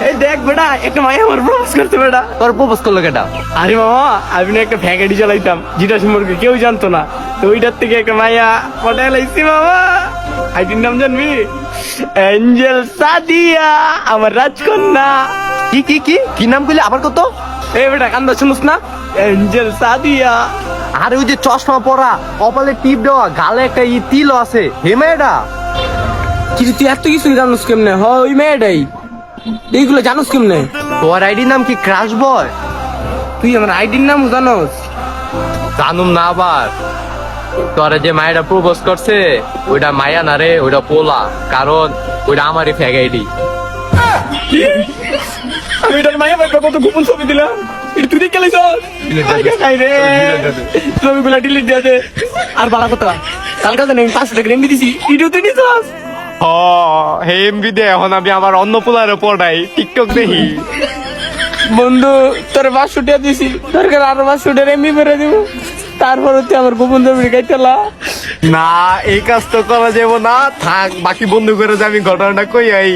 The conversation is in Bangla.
এই দেখ বেটা, একটা মাইয়া আমার প্রপোজ করতে বেটা। তোর প্রপোজ করলো কেটা? আরে মামা, আমি না একটা ফ্যাকাটি চালাইতাম, যেটা সম্পর্কে কেউ জানতো না। তো ওইটার থেকে একটা মাইয়া পটায় লাইছি মামা। আইটির নাম জানবি? এঞ্জেল সাদিয়া, আমার রাজকন্যা। কি কি কি কি নাম কইলি আবার কত? এই বেটা, কান্দা শুনুস না? এঞ্জেল সাদিয়া। আরে ওই যে চশমা পরা, কপালে টিপ দেওয়া, গালে একটা তিলও আছে, হে মেয়েটা? কি রে, তুই এত কিছু জানোস কেমনে? হ, ওই মেয়েটাই। এইগুলো জানোস কেমনে? তোর আইডির নাম কি ক্রাশ বয়? তুই আমার আইডির নাম জানোস? জানুম না আবার? তোরে যে মায়েরা প্রপোজ করছে ওইটা মায়া না রে, ওইটা পোলা। কারণ ওইটা আমারই ফেক আইডি। আমি এটার মাইয়া ভাই কত গোপন ছবি দিলাম, এটা তুই দেখে লাইছ? ছবিগুলা ডিলিট দিয়ে দে। আর বাড়া কথা, কালকে জানি আমি 500 টাকা এমবি দিছি, ভিডিও তুই নিছস? হে এমবি দে, এখন আমি আমার অন্য পোলারে পড়াই, টিকটক দেখি। বন্ধু, তোর 500 টাকা দিছি, দরকার আরো 500 টাকা এমবি মেরে দিব। তারপর তুই আমার গোপন ছবি গাইতেলা। না, এই কাজ তো করা যাবো না, থাক, বাকি বন্ধু করে যে আমি ঘটনাটা কই আই।